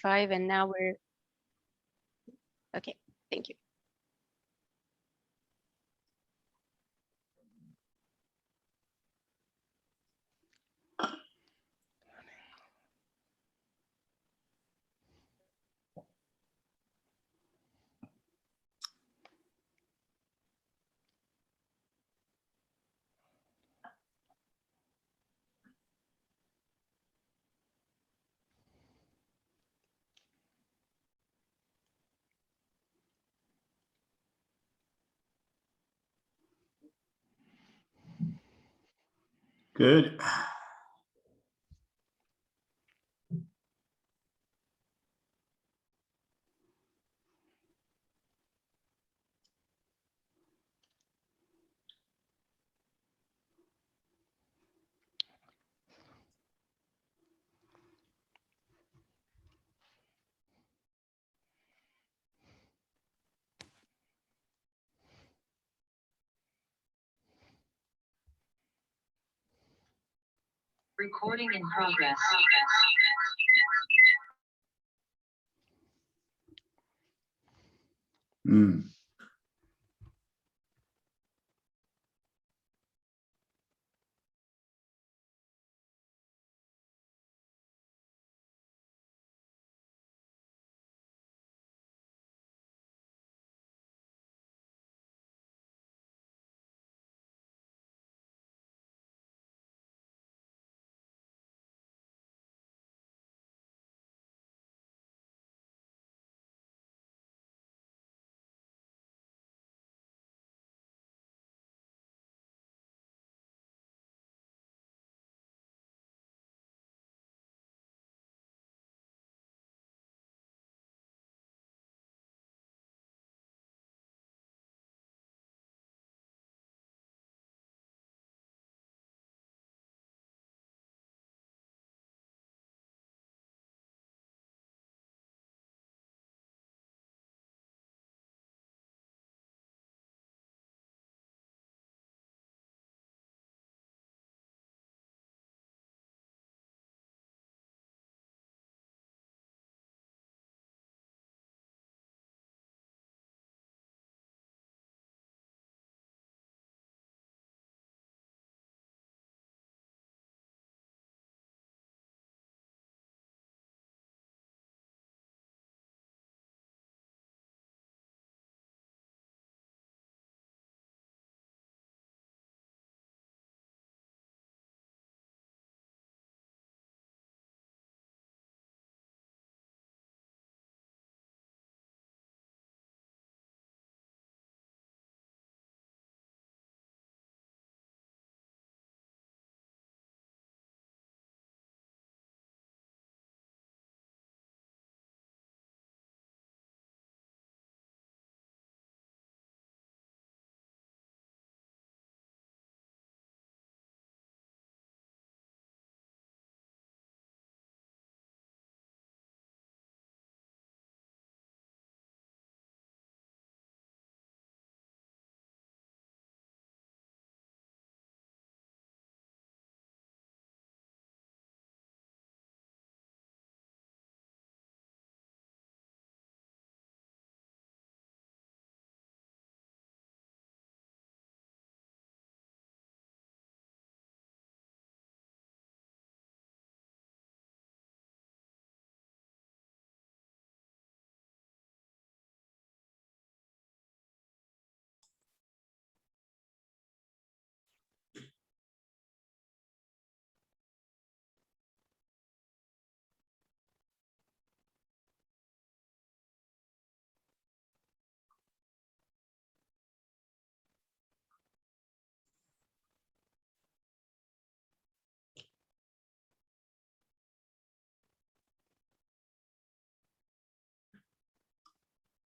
5, and now we're okay. Thank you. Good. Recording in progress.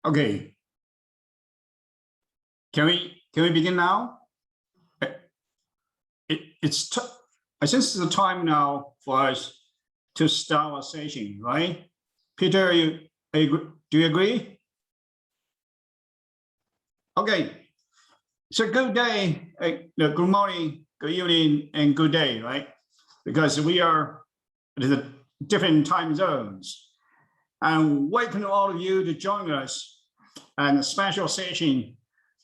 Okay. Can we begin now? It's I think it's the time now for us to start our session, right? Peter, do you agree? Okay. So good day, good morning, good evening, and good day, right? Because we are in the different time zones. and welcome all of you to join us in a special session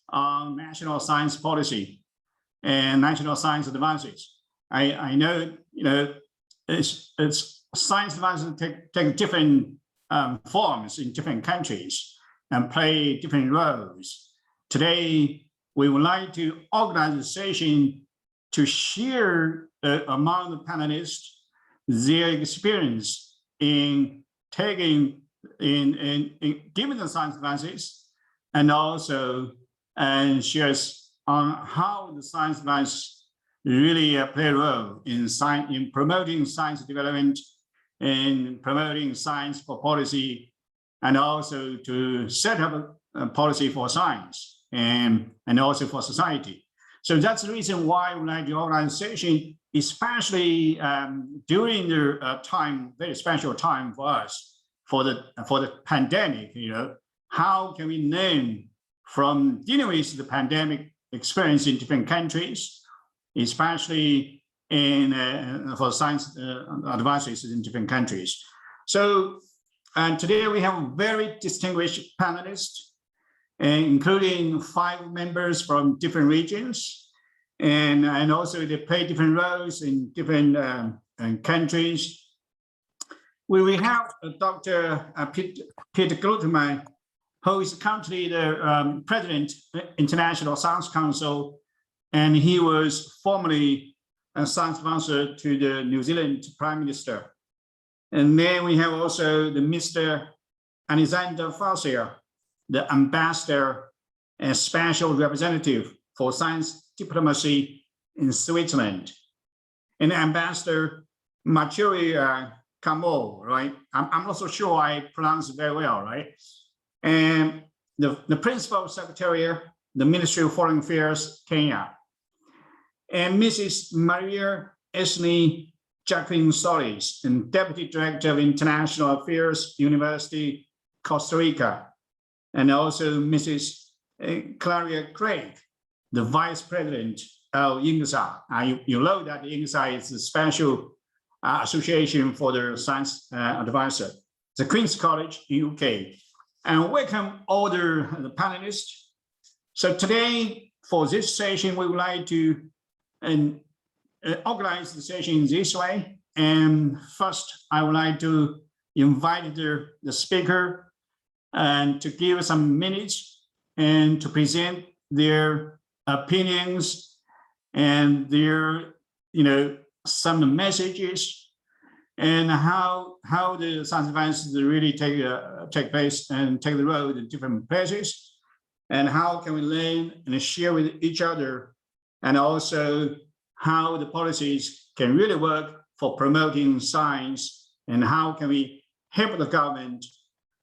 on national science policy and national science advances. I know, it's science advances take different forms in different countries and play different roles. Today, we would like to organize a session to share among the panelists their experience in taking in giving the science advances, and also shares on how the science advance really play a role in promoting science development, in promoting science for policy, and also to set up a policy for science and also for society. So that's the reason why we like the organization, especially during the very special time for us, for the pandemic. How can we learn from dealing with the pandemic experience in different countries, especially for science advances in different countries. So, and today we have a very distinguished panelists, including 5 members from different regions, and also they play different roles in different countries. We have Dr. Peter Gluckman, who is currently the President of the International Science Council, and he was formerly a science advisor to the New Zealand Prime Minister. And then we have also the Mr. Alexander Farsia, the Ambassador and Special Representative for Science Diplomacy in Switzerland, and Ambassador Mathieu Camo, right? I'm not so sure I pronounce it very well, right? And the Principal Secretary of the Ministry of Foreign Affairs, Kenya, and Mrs. Maria Esni Jacqueline Solis, and Deputy Director of International Affairs, University, Costa Rica, and also Mrs. Claria Craig, the Vice President of INGSA. You know that INGSA is a special association for the science advisor, the Queen's College, UK. And welcome all the panelists. So today, for this session, we would like to organize the session in this way. And first, I would like to invite the speaker and to give some minutes and to present their opinions and their, some messages, and how the science advances really take place and take the road in different places, and how can we learn and share with each other, and also how the policies can really work for promoting science, and how can we help the government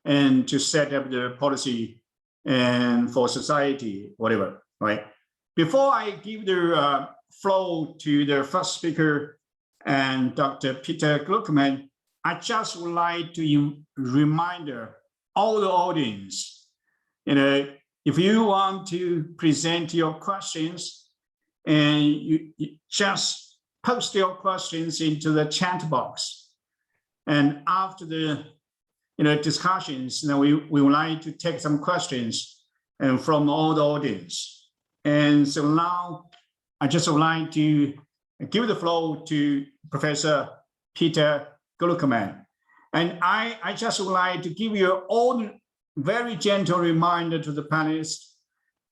and to set up the policy and for society, whatever, right? Before I give the floor to the first speaker, and Dr. Peter Gluckman, I just would like to remind all the audience, if you want to present your questions, and you just post your questions into the chat box. And after the discussions, we would like to take some questions from all the audience. And so now I just would like to give the floor to Professor Peter Gluckman. And I just would like to give you all very gentle reminder to the panelists,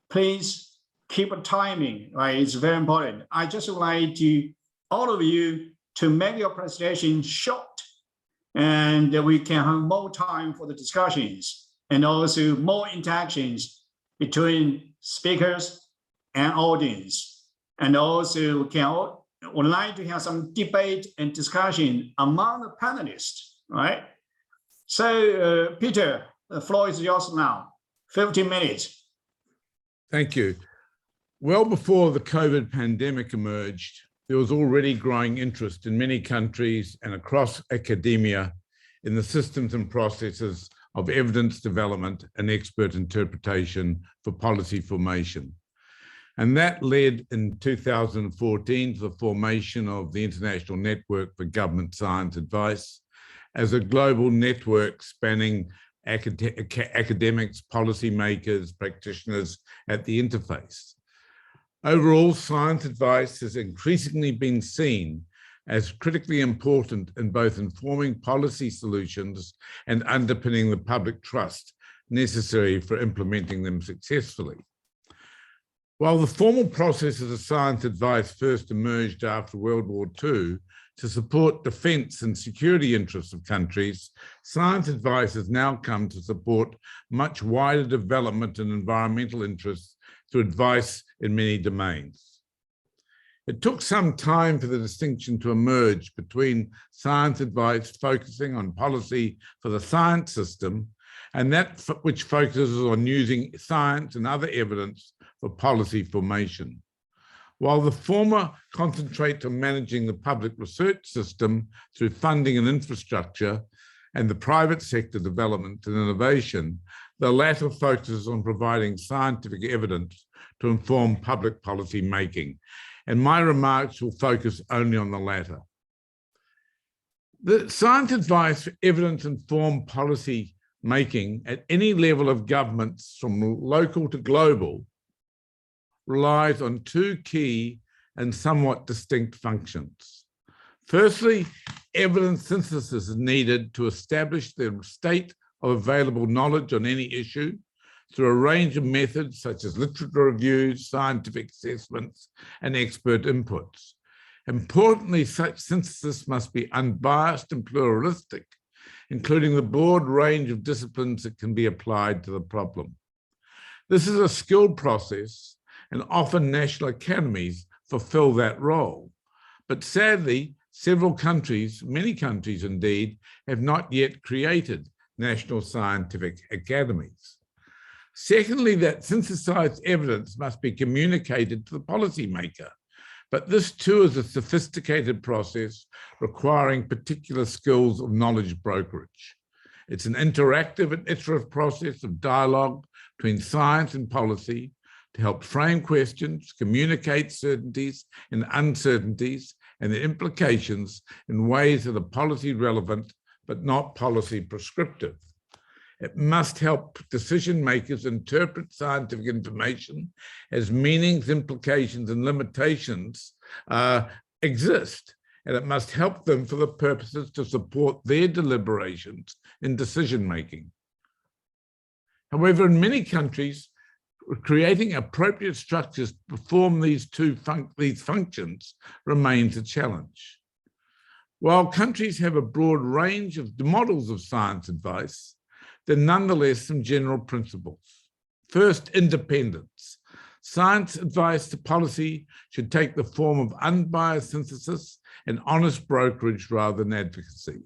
please keep a timing, right? It's very important. I just would like to all of you to make your presentation short, and we can have more time for the discussions and also more interactions between speakers and audience. And also would like to have some debate and discussion among the panelists, right? So Peter, the floor is yours now, 15 minutes. Thank you. Well before the COVID pandemic emerged, there was already growing interest in many countries and across academia in the systems and processes of evidence development and expert interpretation for policy formation. And that led in 2014 to the formation of the International Network for Government Science Advice as a global network spanning academics, policymakers, practitioners at the interface. Overall, science advice has increasingly been seen as critically important in both informing policy solutions and underpinning the public trust necessary for implementing them successfully. While the formal processes of science advice first emerged after World War II to support defence and security interests of countries, science advice has now come to support much wider development and environmental interests through advice in many domains. It took some time for the distinction to emerge between science advice focusing on policy for the science system and that which focuses on using science and other evidence for policy formation. While the former concentrates on managing the public research system through funding and infrastructure and the private sector development and innovation, the latter focuses on providing scientific evidence to inform public policy making. And my remarks will focus only on the latter. The science advice for evidence-informed policy making at any level of governments from local to global relies on two key and somewhat distinct functions. Firstly, evidence synthesis is needed to establish the state of available knowledge on any issue through a range of methods such as literature reviews, scientific assessments, and expert inputs. Importantly, such synthesis must be unbiased and pluralistic, including the broad range of disciplines that can be applied to the problem. This is a skilled process, and often national academies fulfill that role. But sadly, several countries, many countries indeed, have not yet created national scientific academies. Secondly, that synthesized evidence must be communicated to the policymaker. But this too is a sophisticated process requiring particular skills of knowledge brokerage. It's an interactive and iterative process of dialogue between science and policy to help frame questions, communicate certainties and uncertainties and their implications in ways that are policy relevant but not policy prescriptive. It must help decision makers interpret scientific information as meanings, implications, and limitations exist, and it must help them for the purposes to support their deliberations in decision making. However, in many countries, creating appropriate structures to perform these functions remains a challenge. While countries have a broad range of models of science advice, there are nonetheless some general principles. First, independence. Science advice to policy should take the form of unbiased synthesis and honest brokerage rather than advocacy.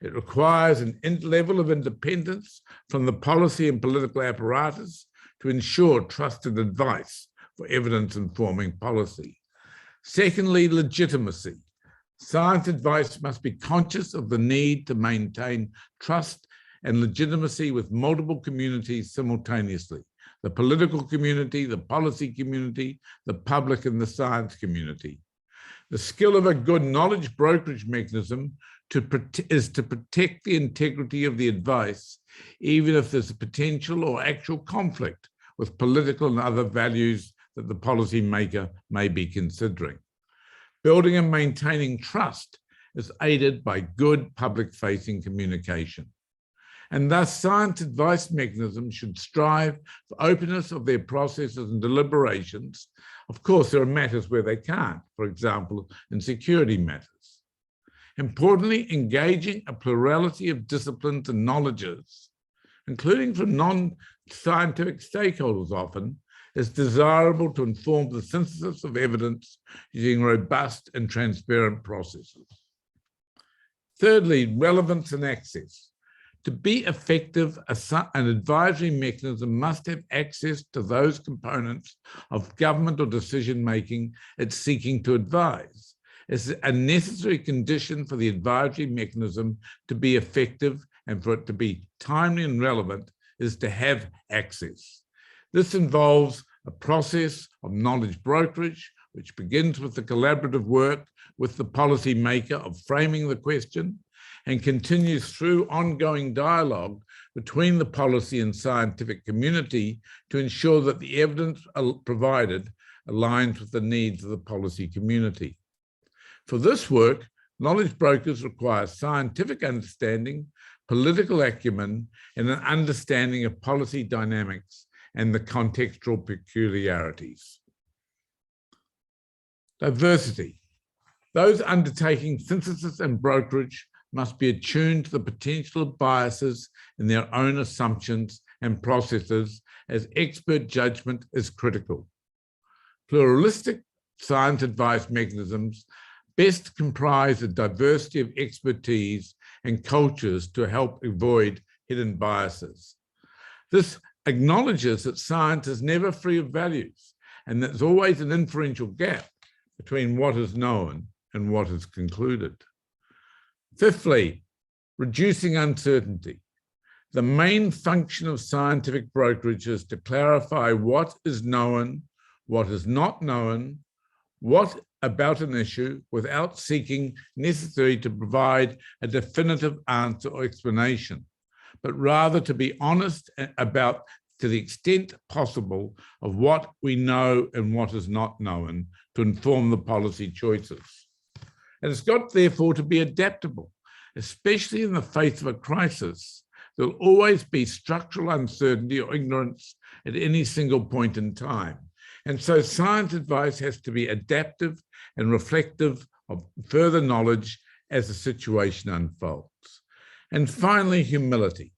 It requires an level of independence from the policy and political apparatus to ensure trusted advice for evidence-informing policy. Secondly, legitimacy. Science advice must be conscious of the need to maintain trust and legitimacy with multiple communities simultaneously: the political community, the policy community, the public, and the science community. The skill of a good knowledge brokerage mechanism is to protect the integrity of the advice, even if there's a potential or actual conflict with political and other values that the policymaker may be considering. Building and maintaining trust is aided by good public-facing communication. And thus, science advice mechanisms should strive for openness of their processes and deliberations. Of course, there are matters where they can't, for example, in security matters. Importantly, engaging a plurality of disciplines and knowledges, including from non-scientific stakeholders often, is desirable to inform the synthesis of evidence using robust and transparent processes. Thirdly, relevance and access. To be effective, an advisory mechanism must have access to those components of government or decision-making it's seeking to advise. It's a necessary condition for the advisory mechanism to be effective and for it to be timely and relevant is to have access. This involves a process of knowledge brokerage, which begins with the collaborative work with the policymaker of framing the question, and continues through ongoing dialogue between the policy and scientific community to ensure that the evidence provided aligns with the needs of the policy community. For this work, knowledge brokers require scientific understanding, political acumen, and an understanding of policy dynamics and the contextual peculiarities. Diversity. Those undertaking synthesis and brokerage must be attuned to the potential of biases in their own assumptions and processes, as expert judgment is critical. Pluralistic science advice mechanisms best comprise a diversity of expertise and cultures to help avoid hidden biases. This acknowledges that science is never free of values and that there's always an inferential gap between what is known and what is concluded. Fifthly, reducing uncertainty. The main function of scientific brokerage is to clarify what is known, what is not known, what about an issue, without seeking necessarily to provide a definitive answer or explanation, but rather to be honest about, to the extent possible, of what we know and what is not known to inform the policy choices. And it's got, therefore, to be adaptable, especially in the face of a crisis. There'll always be structural uncertainty or ignorance at any single point in time. And so science advice has to be adaptive and reflective of further knowledge as the situation unfolds. And finally, humility.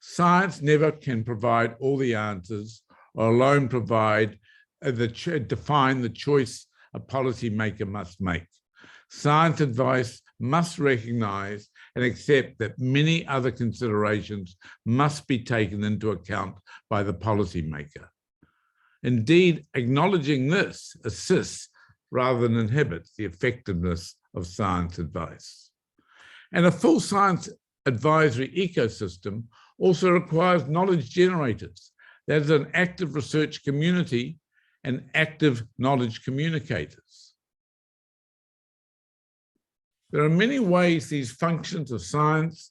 Science never can provide all the answers or alone provide define the choice a policymaker must make. Science advice must recognize and accept that many other considerations must be taken into account by the policymaker. Indeed, acknowledging this assists rather than inhibits the effectiveness of science advice. And a full science advisory ecosystem also requires knowledge generators. That is, an active research community and active knowledge communicators. There are many ways these functions of science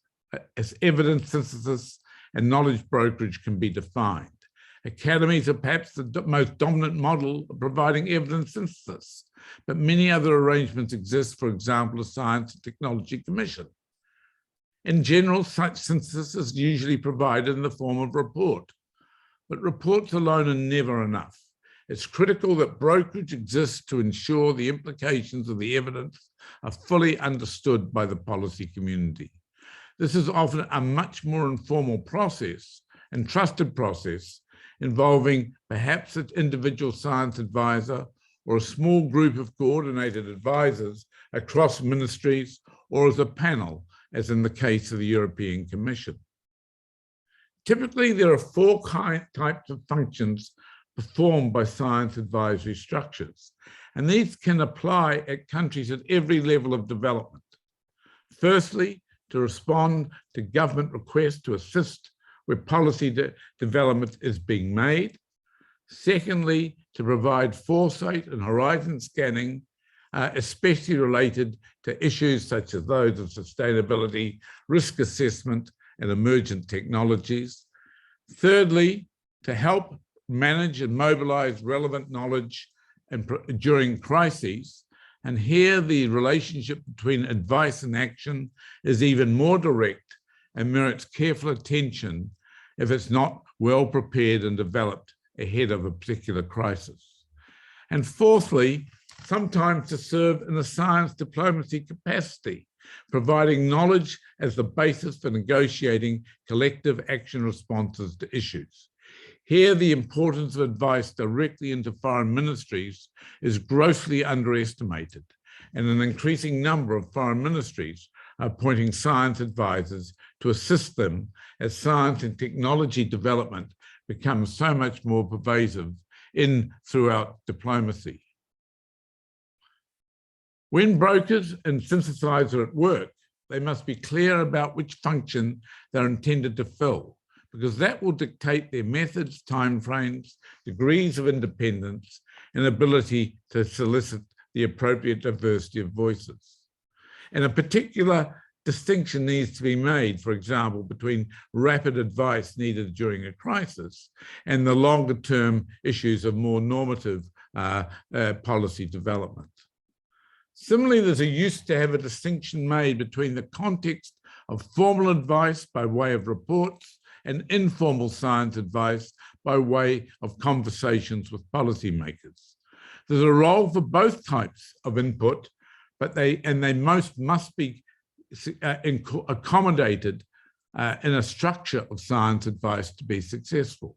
as evidence synthesis and knowledge brokerage can be defined. Academies are perhaps the most dominant model of providing evidence synthesis, but many other arrangements exist, for example, the Science and Technology Commission. In general, such synthesis is usually provided in the form of report, but reports alone are never enough. It's critical that brokerage exists to ensure the implications of the evidence are fully understood by the policy community. This is often a much more informal process and trusted process, involving perhaps an individual science advisor or a small group of coordinated advisors across ministries, or as a panel, as in the case of the European Commission. Typically, there are four types of functions performed by science advisory structures, and these can apply at countries at every level of development. Firstly, to respond to government requests to assist where policy development is being made. Secondly, to provide foresight and horizon scanning, especially related to issues such as those of sustainability, risk assessment, and emergent technologies. Thirdly, to help manage and mobilize relevant knowledge during crises. And here the relationship between advice and action is even more direct and merits careful attention if it's not well prepared and developed ahead of a particular crisis. And fourthly, sometimes to serve in a science diplomacy capacity, providing knowledge as the basis for negotiating collective action responses to issues. Here, the importance of advice directly into foreign ministries is grossly underestimated, and an increasing number of foreign ministries are appointing science advisors to assist them as science and technology development becomes so much more pervasive throughout diplomacy. When brokers and synthesizers are at work, they must be clear about which function they're intended to fill, because that will dictate their methods, timeframes, degrees of independence, and ability to solicit the appropriate diversity of voices. And a particular distinction needs to be made, for example, between rapid advice needed during a crisis and the longer term issues of more normative policy development. Similarly, there's a use to have a distinction made between the context of formal advice by way of reports and informal science advice by way of conversations with policymakers. There's a role for both types of input, but they must be accommodated in a structure of science advice to be successful.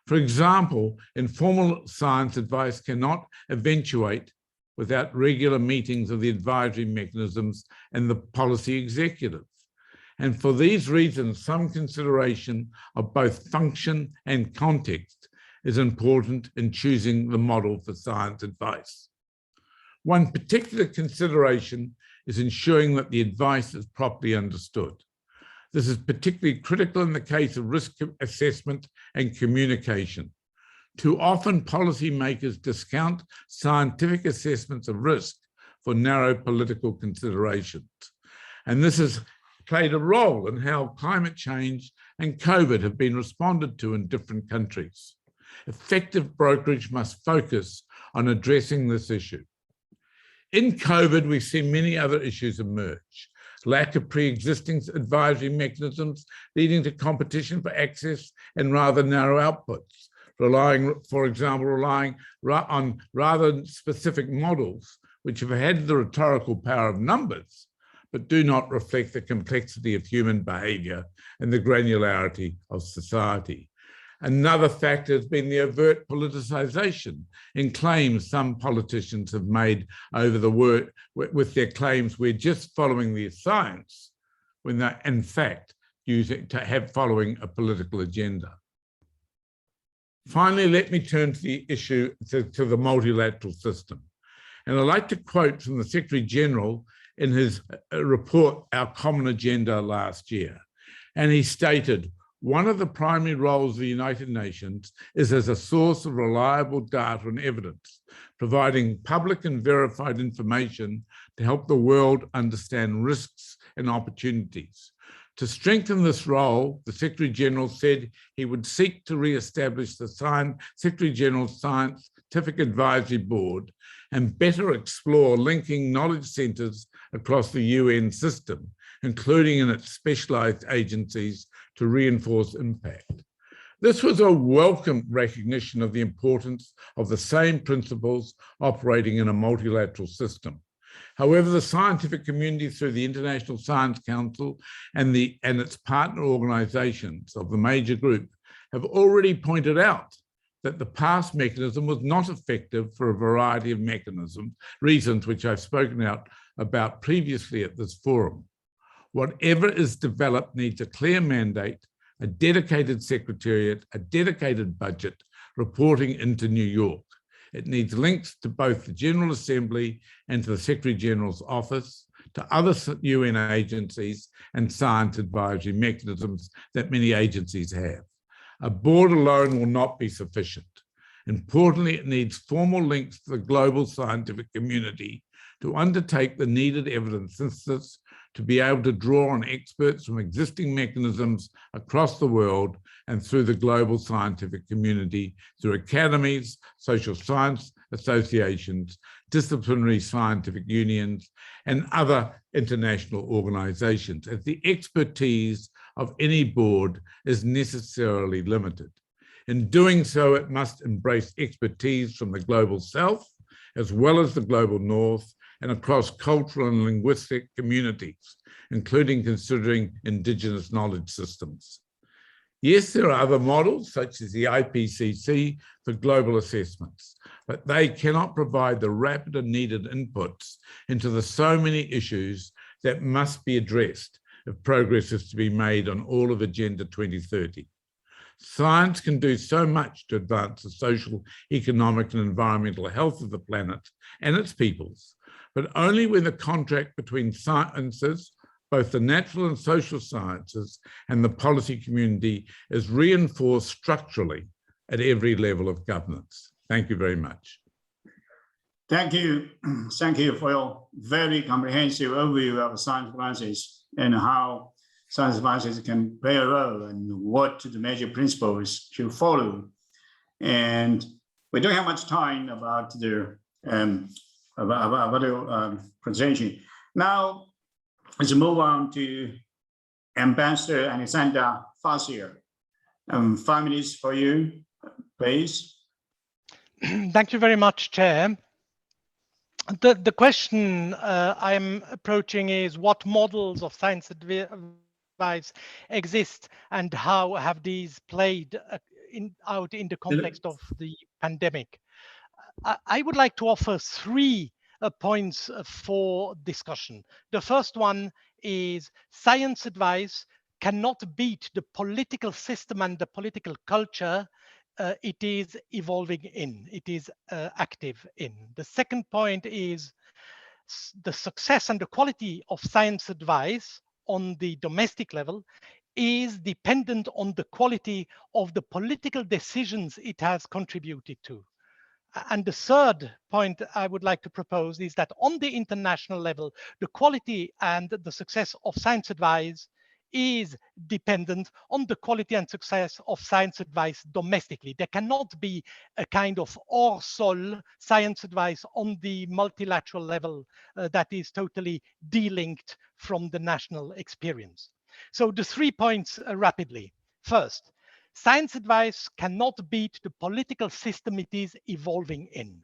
For example, informal science advice cannot eventuate without regular meetings of the advisory mechanisms and the policy executive. And for these reasons, some consideration of both function and context is important in choosing the model for science advice. One particular consideration is ensuring that the advice is properly understood. This is particularly critical in the case of risk assessment and communication. Too often, policymakers discount scientific assessments of risk for narrow political considerations. And this has played a role in how climate change and COVID have been responded to in different countries. Effective brokerage must focus on addressing this issue. In COVID, we've seen many other issues emerge. Lack of pre-existing advisory mechanisms leading to competition for access and rather narrow outputs, for example, relying on rather specific models which have had the rhetorical power of numbers, but do not reflect the complexity of human behavior and the granularity of society. Another factor has been the overt politicization in claims some politicians have made over the word with their claims we're just following the science, when they're in fact following a political agenda. Finally, let me turn to the issue to the multilateral system. And I'd like to quote from the Secretary General in his report, Our Common Agenda, last year. And he stated, one of the primary roles of the United Nations is as a source of reliable data and evidence, providing public and verified information to help the world understand risks and opportunities. To strengthen this role, the Secretary General said he would seek to re-establish the Secretary General's Scientific Advisory Board and better explore linking knowledge centres across the UN system, including in its specialised agencies, to reinforce impact. This was a welcome recognition of the importance of the same principles operating in a multilateral system. However, the scientific community through the International Science Council and its partner organisations of the major group have already pointed out that the past mechanism was not effective for a variety of reasons which I've spoken about previously at this forum. Whatever is developed needs a clear mandate, a dedicated secretariat, a dedicated budget, reporting into New York. It needs links to both the General Assembly and to the Secretary General's office, to other UN agencies and science advisory mechanisms that many agencies have. A board alone will not be sufficient. Importantly, it needs formal links to the global scientific community to undertake the needed evidence synthesis, to be able to draw on experts from existing mechanisms across the world and through the global scientific community, through academies, social science associations, disciplinary scientific unions, and other international organizations, as the expertise of any board is necessarily limited. In doing so, it must embrace expertise from the global south, as well as the global north, and across cultural and linguistic communities, including considering indigenous knowledge systems. Yes, there are other models, such as the IPCC for global assessments, but they cannot provide the rapid and needed inputs into the so many issues that must be addressed if progress is to be made on all of Agenda 2030. Science can do so much to advance the social, economic, and environmental health of the planet and its peoples, but only when the contract between sciences, both the natural and social sciences, and the policy community is reinforced structurally at every level of governance. Thank you very much. Thank you. Thank you for your very comprehensive overview of science policies. and how science advisors can play a role and what the major principles should follow. And we don't have much time about the presentation. Now, let's move on to Ambassador Alexander Fassier. 5 minutes for you, please. Thank you very much, Chair. The question I'm approaching is what models of science advice exist and how have these played out in the context of the pandemic? I would like to offer 3 points for discussion. The first one is science advice cannot beat the political system and the political culture it is evolving in, it is active in. The second point is the success and the quality of science advice on the domestic level is dependent on the quality of the political decisions it has contributed to. And the third point I would like to propose is that on the international level, the quality and the success of science advice is dependent on the quality and success of science advice domestically. There cannot be a kind of hors sol science advice on the multilateral level that is totally delinked from the national experience. So the 3 points rapidly. First, science advice cannot beat the political system it is evolving in.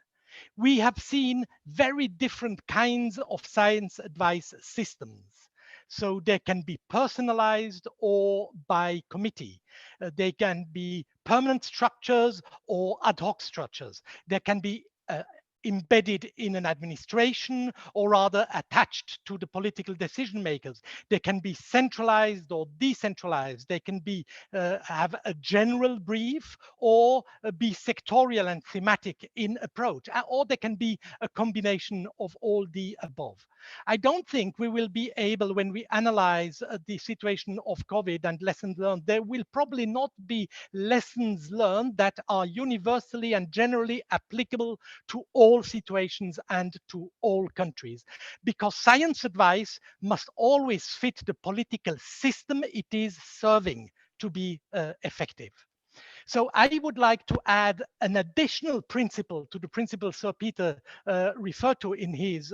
We have seen very different kinds of science advice systems. So they can be personalized or by committee. They can be permanent structures or ad hoc structures. They can be embedded in an administration or rather attached to the political decision makers. They can be centralized or decentralized. They can be have a general brief or be sectorial and thematic in approach, or they can be a combination of all the above. I don't think we will be able, when we analyze the situation of COVID and lessons learned, there will probably not be lessons learned that are universally and generally applicable to all situations and to all countries, because science advice must always fit the political system it is serving to be effective. So I would like to add an additional principle to the principle Sir Peter referred to in his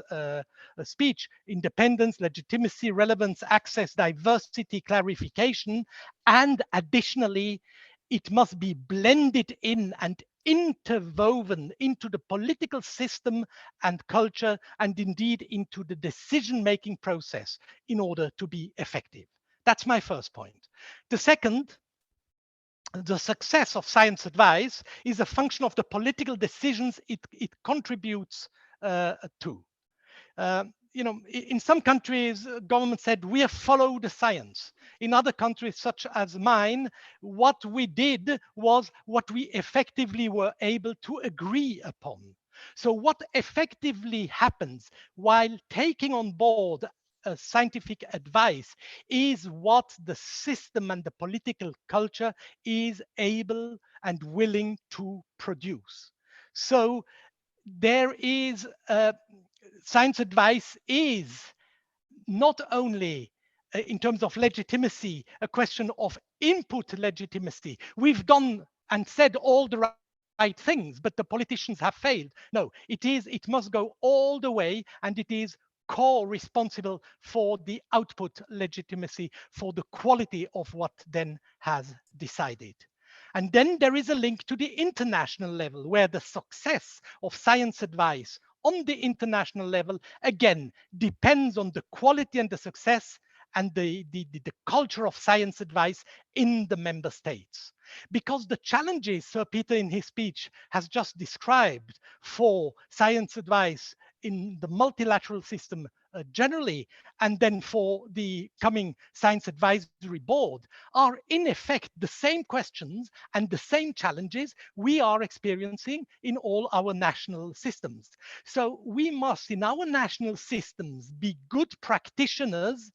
speech: independence, legitimacy, relevance, access, diversity, clarification, and additionally, it must be blended in and interwoven into the political system and culture, and indeed into the decision-making process in order to be effective. That's my first point. The second, the success of science advice is a function of the political decisions it contributes to. You know, in some countries, government said, we have followed the science. In other countries, such as mine, what we did was what we effectively were able to agree upon. So what effectively happens while taking on board scientific advice is what the system and the political culture is able and willing to produce. So there is science advice is not only in terms of legitimacy a question of input legitimacy. We've done and said all the right things, but the politicians have failed. No, it must go all the way, and it is co-responsible for the output legitimacy, for the quality of what then has decided. And then there is a link to the international level, where the success of science advice on the international level, again, depends on the quality and the success and the culture of science advice in the member states. Because the challenges Sir Peter in his speech has just described for science advice in the multilateral system generally, and then for the coming Science Advisory Board, are in effect the same questions and the same challenges we are experiencing in all our national systems. So we must, in our national systems, be good practitioners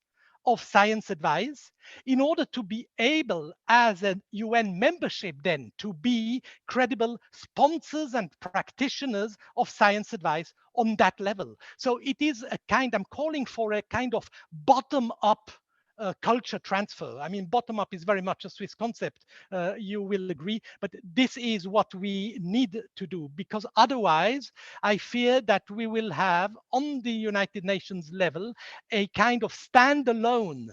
of science advice in order to be able, as a UN membership then, to be credible sponsors and practitioners of science advice on that level. So it is a kind, I'm calling for a kind of bottom-up culture transfer. I mean, bottom up is very much a Swiss concept, you will agree, but this is what we need to do, because otherwise I fear that we will have on the United Nations level a kind of standalone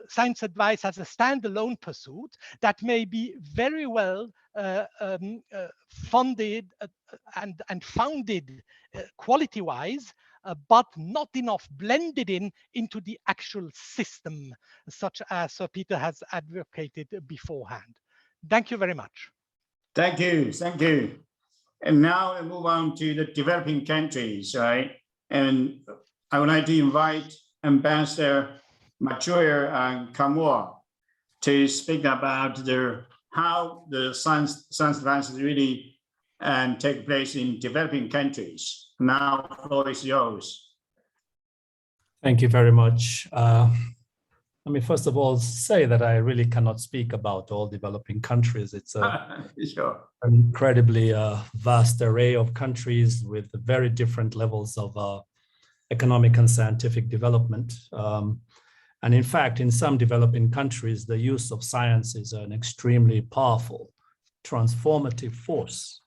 science advice as a standalone pursuit that may be very well funded and founded quality-wise, but not enough blended into the actual system, such as Sir Peter has advocated beforehand. Thank you very much. Thank you, thank you. And now we move on to the developing countries, right? And I would like to invite Ambassador Machuya and Kamua to speak about how the science advances really take place in developing countries. Now, the floor is yours. Thank you very much. Let me first of all say that I really cannot speak about all developing countries. It's Sure. an incredibly vast array of countries with very different levels of economic and scientific development. And in fact, in some developing countries, the use of science is an extremely powerful, transformative force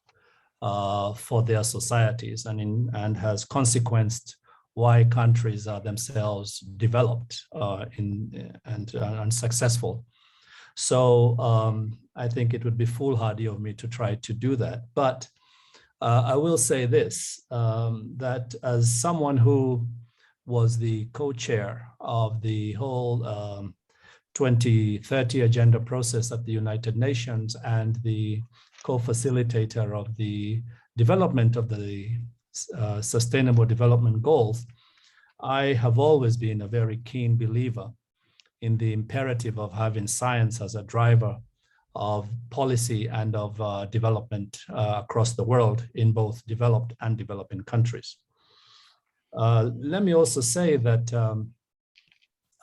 for their societies and has consequenced why countries are themselves developed and successful. So I think it would be foolhardy of me to try to do that. But I will say this, that as someone who was the co-chair of the whole 2030 agenda process at the United Nations and the co-facilitator of the development of the Sustainable Development Goals, I have always been a very keen believer in the imperative of having science as a driver of policy and of development across the world in both developed and developing countries. Let me also say that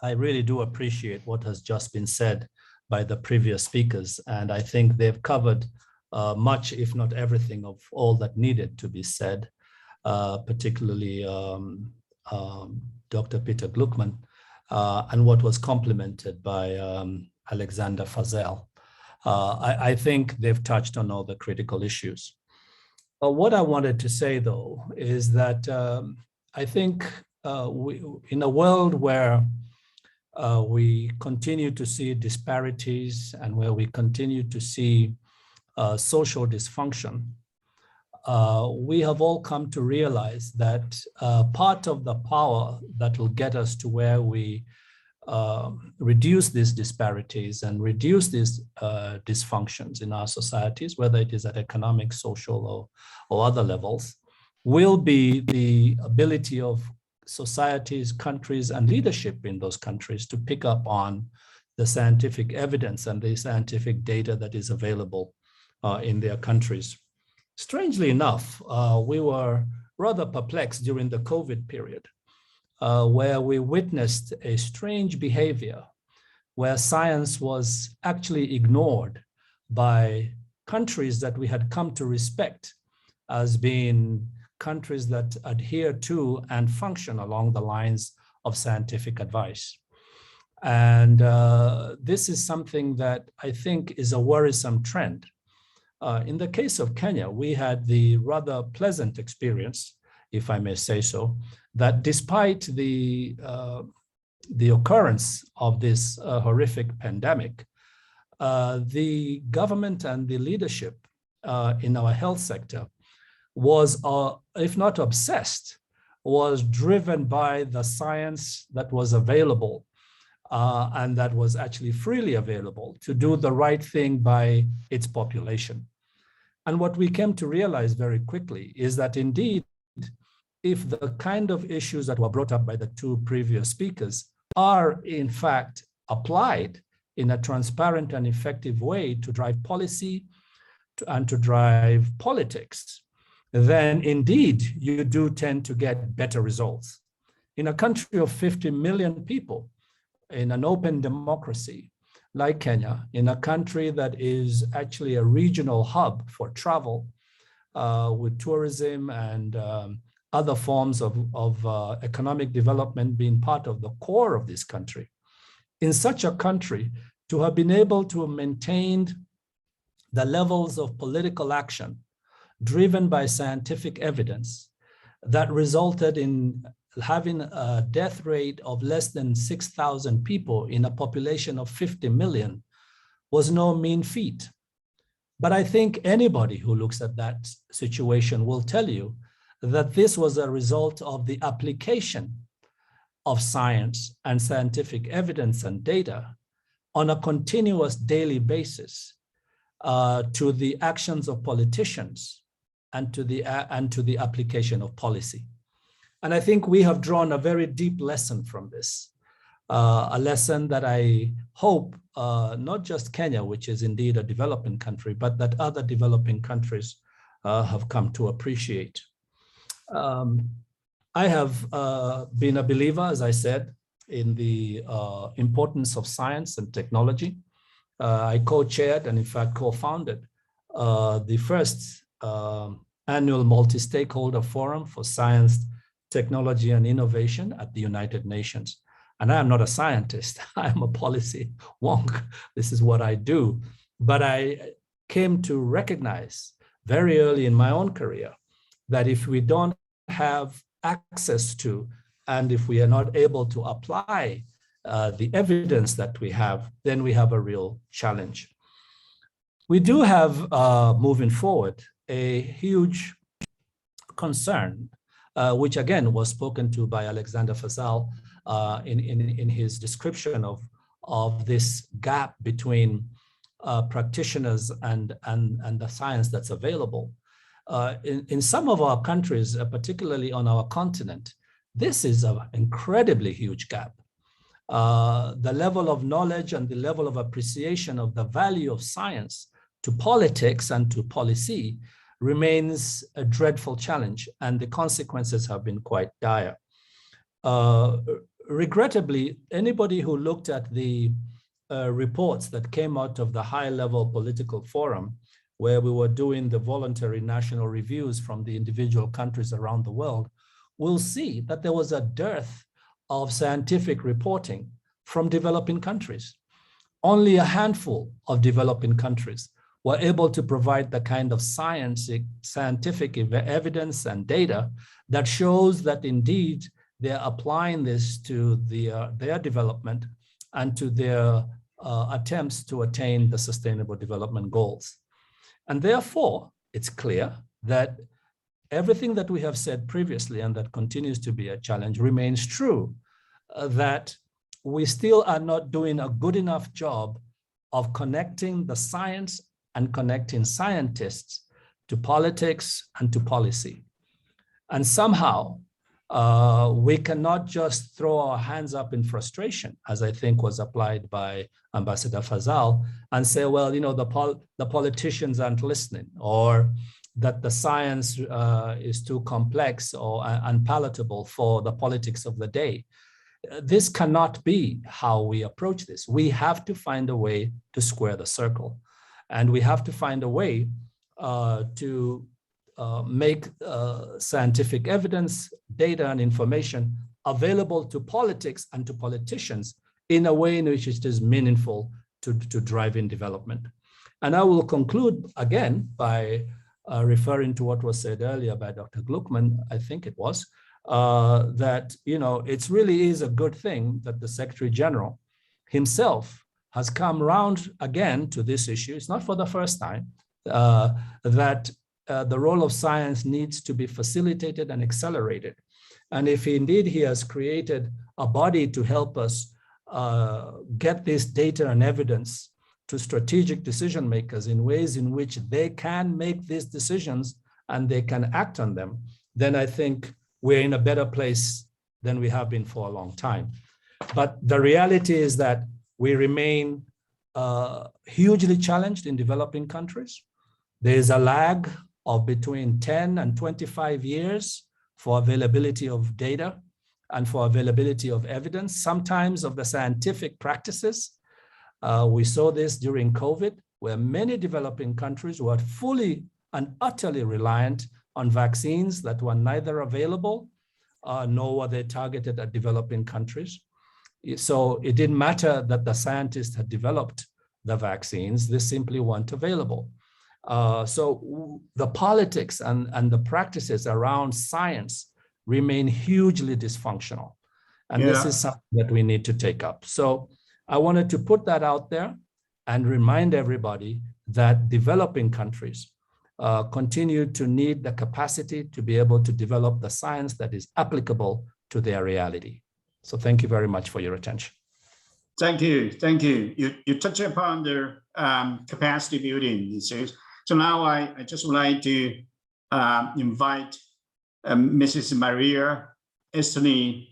I really do appreciate what has just been said by the previous speakers, and I think they've covered much, if not everything, of all that needed to be said, particularly Dr. Peter Gluckman, and what was complemented by Alexander Fazel. I think they've touched on all the critical issues. What I wanted to say, though, is that I think in a world where we continue to see disparities and where we continue to see social dysfunction, we have all come to realize that part of the power that will get us to where we reduce these disparities and reduce these dysfunctions in our societies, whether it is at economic, social, or other levels, will be the ability of societies, countries, and leadership in those countries to pick up on the scientific evidence and the scientific data that is available in their countries. Strangely enough, we were rather perplexed during the COVID period, where we witnessed a strange behavior where science was actually ignored by countries that we had come to respect as being countries that adhere to and function along the lines of scientific advice. And this is something that I think is a worrisome trend. In the case of Kenya, we had the rather pleasant experience, if I may say so, that despite the occurrence of this horrific pandemic, the government and the leadership in our health sector was, if not obsessed, was driven by the science that was available and that was actually freely available to do the right thing by its population. And what we came to realize very quickly is that indeed, if the kind of issues that were brought up by the two previous speakers are in fact applied in a transparent and effective way to drive policy and to drive politics, then indeed you do tend to get better results. In a country of 50 million people, in an open democracy like Kenya, in a country that is actually a regional hub for travel with tourism and other forms of economic development being part of the core of this country, in such a country to have been able to maintain the levels of political action driven by scientific evidence that resulted in having a death rate of less than 6,000 people in a population of 50 million was no mean feat. But I think anybody who looks at that situation will tell you that this was a result of the application of science and scientific evidence and data on a continuous daily basis to the actions of politicians and to the application of policy. And I think we have drawn a very deep lesson from this, a lesson that I hope not just Kenya, which is indeed a developing country, but that other developing countries have come to appreciate. I have been a believer, as I said, in the importance of science and technology. I co-chaired and in fact co-founded the first annual multi-stakeholder forum for science, technology, and innovation at the United Nations. And I am not a scientist, I am a policy wonk. This is what I do. But I came to recognize very early in my own career that if we don't have access to, and if we are not able to apply the evidence that we have, then we have a real challenge. We do have, moving forward, a huge concern, which again was spoken to by Alexander Fazal in his description of this gap between practitioners and the science that's available. In some of our countries, particularly on our continent, this is an incredibly huge gap. The level of knowledge and the level of appreciation of the value of science to politics and to policy remains a dreadful challenge, and the consequences have been quite dire. Regrettably, anybody who looked at the reports that came out of the high-level political forum, where we were doing the voluntary national reviews from the individual countries around the world, will see that there was a dearth of scientific reporting from developing countries. Only a handful of developing countries were able to provide the kind of scientific evidence and data that shows that indeed they're applying this to their development and to their attempts to attain the Sustainable Development Goals. And therefore, it's clear that everything that we have said previously and that continues to be a challenge remains true, that we still are not doing a good enough job of connecting the science and connecting scientists to politics and to policy. And somehow, we cannot just throw our hands up in frustration, as I think was applied by Ambassador Fazal, and say, well, you know, the politicians aren't listening, or that the science is too complex or unpalatable for the politics of the day. This cannot be how we approach this. We have to find a way to square the circle. And we have to find a way to make scientific evidence, data, and information available to politics and to politicians in a way in which it is meaningful to drive in development. And I will conclude again by referring to what was said earlier by Dr. Gluckman, I think it was, that, you know, it really is a good thing that the Secretary General himself has come round again to this issue. It's not for the first time, that the role of science needs to be facilitated and accelerated. And if indeed he has created a body to help us get this data and evidence to strategic decision makers in ways in which they can make these decisions and they can act on them, then I think we're in a better place than we have been for a long time. But the reality is that we remain hugely challenged in developing countries. There is a lag of between 10 and 25 years for availability of data and for availability of evidence, sometimes of the scientific practices. We saw this during COVID, where many developing countries were fully and utterly reliant on vaccines that were neither available nor were they targeted at developing countries. So it didn't matter that the scientists had developed the vaccines, they simply weren't available. So the politics and the practices around science remain hugely dysfunctional. And this is something that we need to take up. So I wanted to put that out there and remind everybody that developing countries continue to need the capacity to be able to develop the science that is applicable to their reality. So thank you very much for your attention. Thank you. Thank you. You touch upon the capacity building. So now I just would like to invite Mrs. Maria Estoni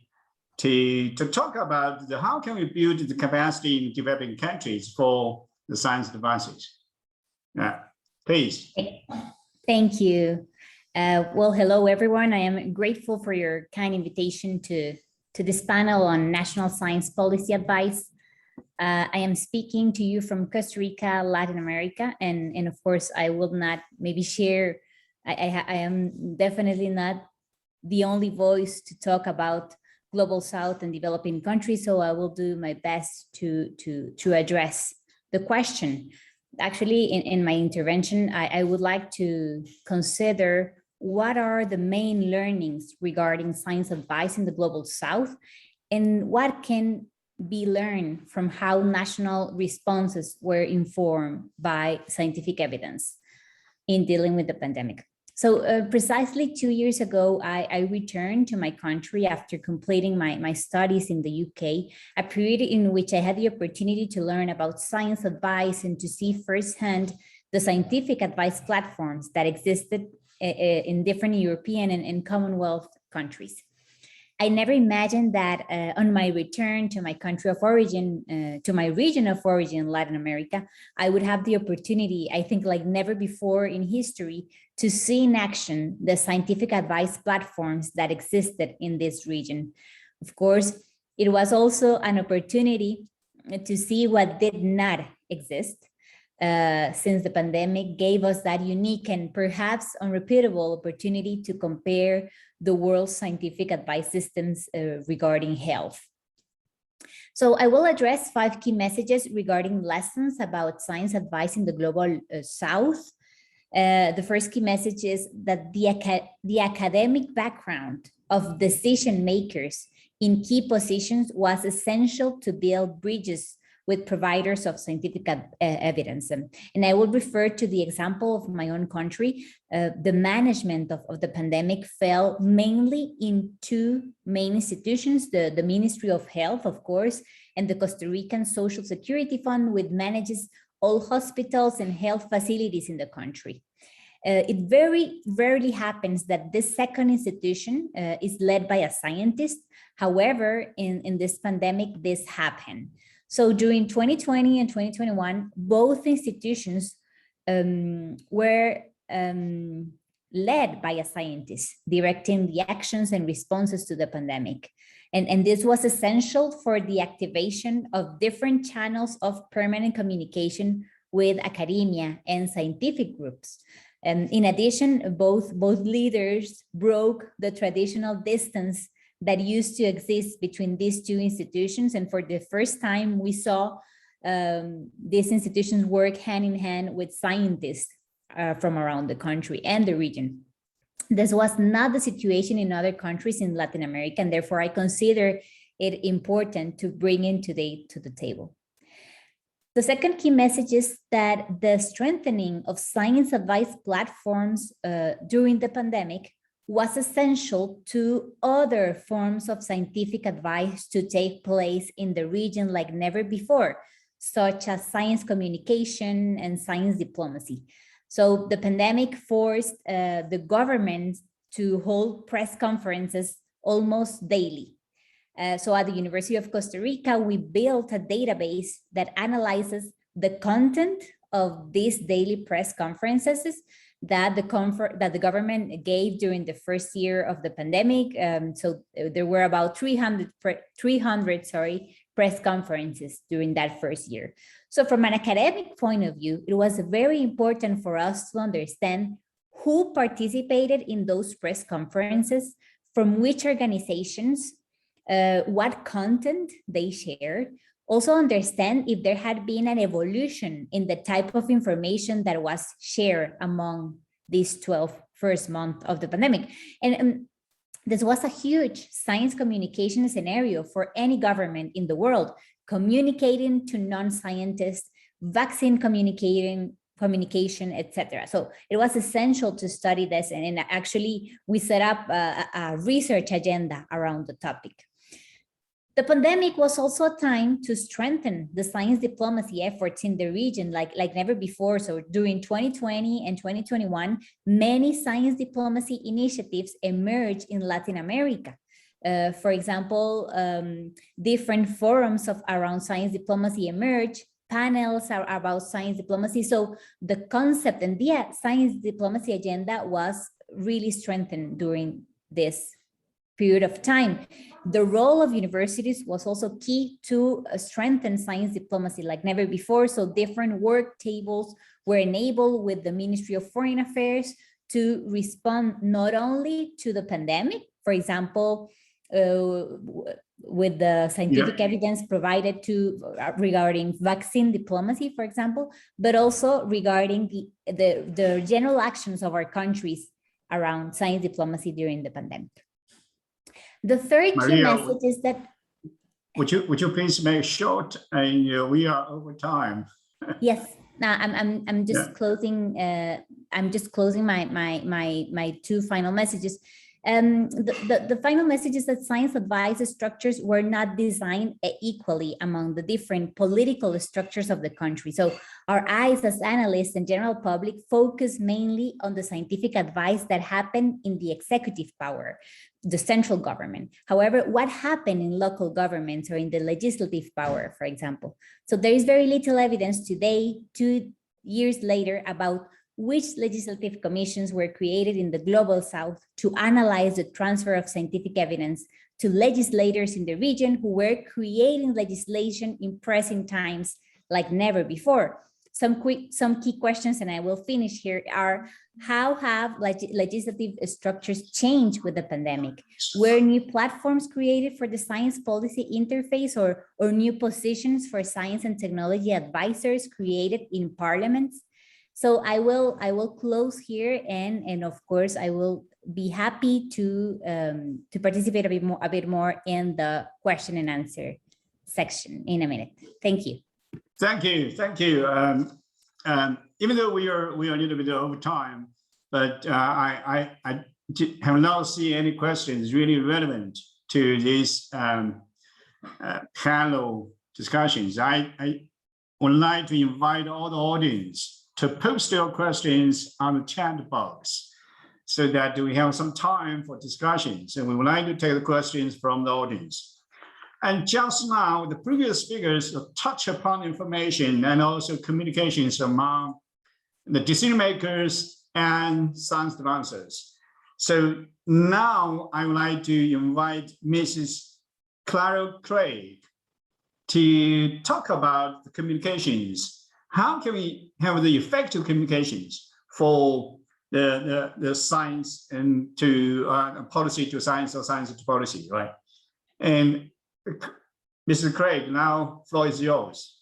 to talk about how can we build the capacity in developing countries for the science advances. Please. Thank you. Well, hello, everyone. I am grateful for your kind invitation to this panel on national science policy advice. I am speaking to you from Costa Rica, Latin America, and of course, I will not maybe share, I am definitely not the only voice to talk about Global South and developing countries, so I will do my best to address the question. Actually, in my intervention, I would like to consider what are the main learnings regarding science advice in the Global South, and what can be learned from how national responses were informed by scientific evidence in dealing with the pandemic. So precisely 2 years ago, I returned to my country after completing my studies in the UK, a period in which I had the opportunity to learn about science advice and to see firsthand the scientific advice platforms that existed in different European and Commonwealth countries. I never imagined that on my return to my country of origin, to my region of origin, Latin America, I would have the opportunity, I think like never before in history, to see in action the scientific advice platforms that existed in this region. Of course, it was also an opportunity to see what did not exist, since the pandemic gave us that unique and perhaps unrepeatable opportunity to compare the world's scientific advice systems regarding health. So I will address 5 key messages regarding lessons about science advice in the Global South. The first key message is that the academic background of decision makers in key positions was essential to build bridges with providers of scientific evidence. And I will refer to the example of my own country. The management of the pandemic fell mainly in 2 main institutions, the Ministry of Health, of course, and the Costa Rican Social Security Fund, which manages all hospitals and health facilities in the country. It very rarely happens that this second institution is led by a scientist. However, in this pandemic, this happened. So during 2020 and 2021, both institutions were led by a scientist directing the actions and responses to the pandemic. And this was essential for the activation of different channels of permanent communication with academia and scientific groups. In addition, both leaders broke the traditional distance that used to exist between these 2 institutions. And for the first time, we saw these institutions work hand in hand with scientists from around the country and the region. This was not the situation in other countries in Latin America, and therefore I consider it important to bring it today to the table. The second key message is that the strengthening of science advice platforms during the pandemic was essential to other forms of scientific advice to take place in the region like never before, such as science communication and science diplomacy. So the pandemic forced the government to hold press conferences almost daily. So at the University of Costa Rica, we built a database that analyzes the content of these daily press conferences that the government gave during the first year of the pandemic. So there were about 300 press conferences during that first year. So from an academic point of view, it was very important for us to understand who participated in those press conferences, from which organizations, what content they shared, also understand if there had been an evolution in the type of information that was shared among these 12 first months of the pandemic. And this was a huge science communication scenario for any government in the world, communicating to non-scientists, vaccine communication, etc. So it was essential to study this, and actually we set up a research agenda around the topic. The pandemic was also a time to strengthen the science diplomacy efforts in the region like never before. So during 2020 and 2021, many science diplomacy initiatives emerged in Latin America. For example, different forums around science diplomacy emerged, panels are about science diplomacy. So the concept and the science diplomacy agenda was really strengthened during this period of time. The role of universities was also key to strengthen science diplomacy like never before. So different work tables were enabled with the Ministry of Foreign Affairs to respond not only to the pandemic, for example, with the scientific evidence provided to regarding vaccine diplomacy, for example, but also regarding the general actions of our countries around science diplomacy during the pandemic. The third key message is that. Would you please make short? And we are over time. Yes. Now I'm just closing. I'm just closing my two final messages. The final message is that science advice structures were not designed equally among the different political structures of the country. So our eyes as analysts and general public focus mainly on the scientific advice that happened in the executive power, the central government. However, what happened in local governments or in the legislative power, for example? So there is very little evidence today, 2 years later, about which legislative commissions were created in the Global South to analyze the transfer of scientific evidence to legislators in the region who were creating legislation in pressing times like never before. Some key questions, and I will finish here, are how have legislative structures changed with the pandemic? Were new platforms created for the science policy interface or new positions for science and technology advisors created in parliaments? So I will close here, and of course I will be happy to participate a bit more in the question and answer section in a minute. Thank you. Thank you. Even though we are a little bit over time, but I have not seen any questions really relevant to these panel discussions. I would like to invite all the audience to post your questions on the chat box so that we have some time for discussions. And we would like to take the questions from the audience. And just now, the previous speakers touch upon information and also communications among the decision makers and science advancers. So now I would like to invite Mrs. Clara Craig to talk about the communications. How can we have the effective communications for the science and to policy to science or science to policy, right? And Mrs. Craig, now floor is yours.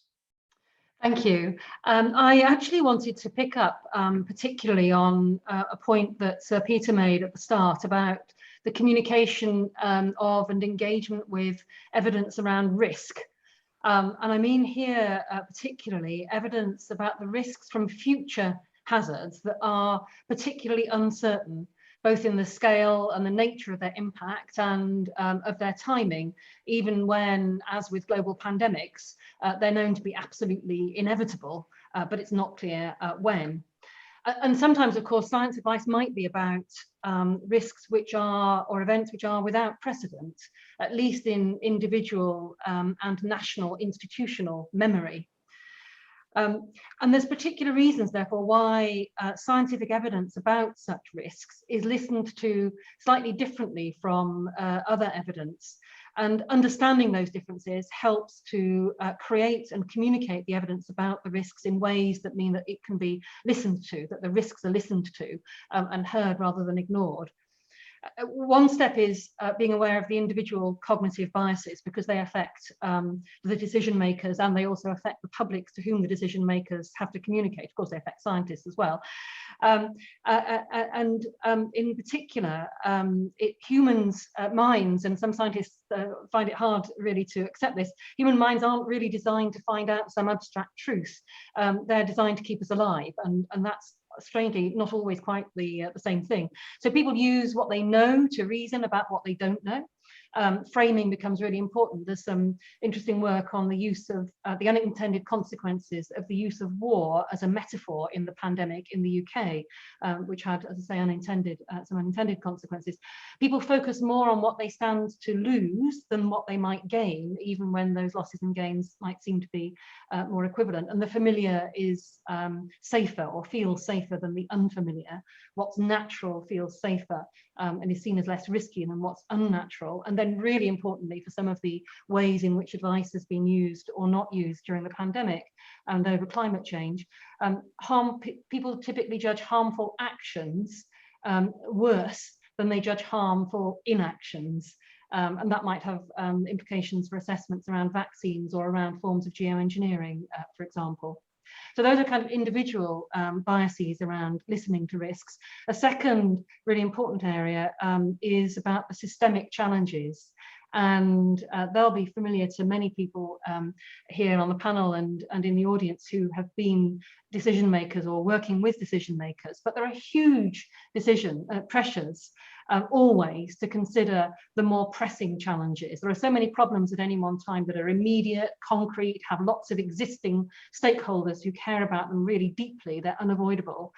Thank you. I actually wanted to pick up particularly on a point that Sir Peter made at the start about the communication of and engagement with evidence around risk. And I mean here particularly evidence about the risks from future hazards that are particularly uncertain, both in the scale and the nature of their impact and of their timing, even when, as with global pandemics, they're known to be absolutely inevitable, but it's not clear when. And sometimes, of course, science advice might be about risks which are, or events which are without precedent, at least in individual and national institutional memory. And there's particular reasons, therefore, why scientific evidence about such risks is listened to slightly differently from other evidence. And understanding those differences helps to create and communicate the evidence about the risks in ways that mean that it can be listened to, that the risks are listened to and heard rather than ignored. one step is being aware of the individual cognitive biases, because they affect the decision makers, and they also affect the publics to whom the decision makers have to communicate. Of course, they affect scientists as well. In particular, humans' minds, and some scientists find it hard really to accept this, human minds aren't really designed to find out some abstract truth. They're designed to keep us alive, and that's strangely not always quite the same thing. So people use what they know to reason about what they don't know. Framing becomes really important. There's some interesting work on the use of the unintended consequences of the use of war as a metaphor in the pandemic in the UK, which had, as I say, some unintended consequences. People focus more on what they stand to lose than what they might gain, even when those losses and gains might seem to be more equivalent. And the familiar is safer, or feels safer, than the unfamiliar. What's natural feels safer and is seen as less risky than what's unnatural. And then really importantly, for some of the ways in which advice has been used or not used during the pandemic and over climate change, people typically judge harmful actions worse than they judge harmful inactions. And that might have implications for assessments around vaccines or around forms of geoengineering, for example. So those are kind of individual biases around listening to risks. A second really important area is about the systemic challenges. And they'll be familiar to many people here on the panel and in the audience who have been decision makers or working with decision makers. But there are huge pressures always to consider the more pressing challenges. There are so many problems at any one time that are immediate, concrete, have lots of existing stakeholders who care about them really deeply. They're unavoidable.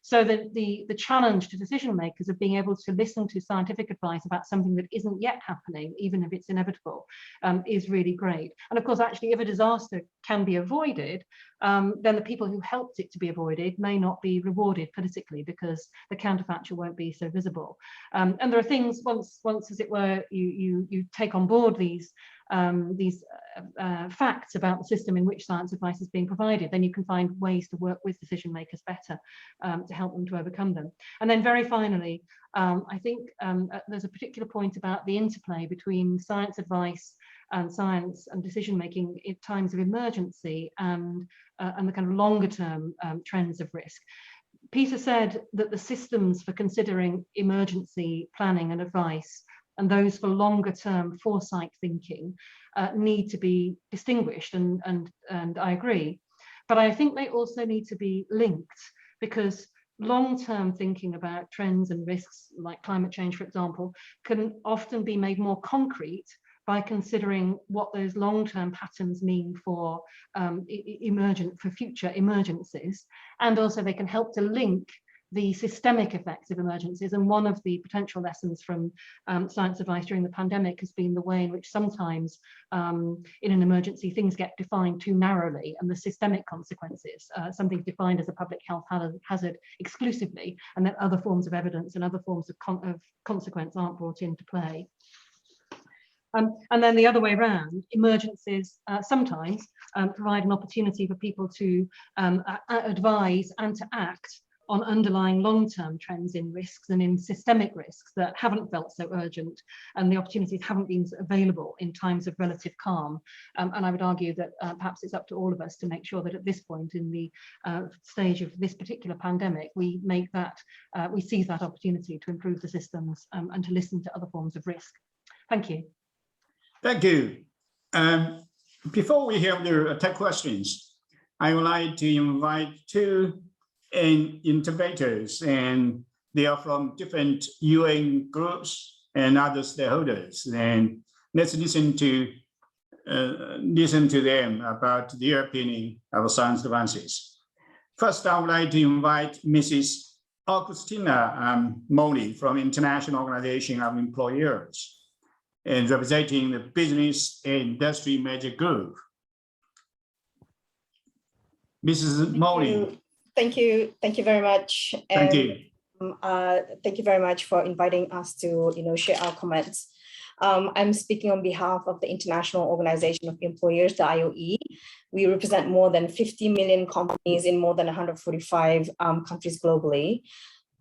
So the challenge to decision makers of being able to listen to scientific advice about something that isn't yet happening, even if it's inevitable, is really great. And of course, actually, if a disaster can be avoided, then the people who helped it to be avoided may not be rewarded politically, because the counterfactual won't be so visible. And there are things, once as it were, you take on board these facts about the system in which science advice is being provided, then you can find ways to work with decision makers better to help them to overcome them. And then very finally, I think there's a particular point about the interplay between science advice and science and decision making in times of emergency and the kind of longer term trends of risk. Peter said that the systems for considering emergency planning and advice and those for longer term foresight thinking need to be distinguished, and I agree. But I think they also need to be linked, because long-term thinking about trends and risks like climate change, for example, can often be made more concrete by considering what those long-term patterns mean for future emergencies. And also they can help to link the systemic effects of emergencies. And one of the potential lessons from science advice during the pandemic has been the way in which sometimes in an emergency things get defined too narrowly, and the systemic consequences, something's defined as a public health hazard exclusively, and then other forms of evidence and other forms of consequence aren't brought into play. And then the other way around, emergencies sometimes provide an opportunity for people to advise and to act on underlying long-term trends in risks and in systemic risks that haven't felt so urgent, and the opportunities haven't been available in times of relative calm. And I would argue that perhaps it's up to all of us to make sure that at this point in the stage of this particular pandemic, we make that, we seize that opportunity to improve the systems and to listen to other forms of risk. Thank you. Thank you. Before we have the tech questions, I would like to invite two interpreters, and they are from different UN groups and other stakeholders. And let's listen to them about their opinion of science advances. First, I would like to invite Mrs. Augustina Moli from International Organization of Employers, and representing the Business and Industry Major Group. Mrs. Moli. Thank you very much. Thank you. Thank you very much for inviting us to share our comments. I'm speaking on behalf of the International Organization of Employers, the IOE. We represent more than 50 million companies in more than 145 countries globally.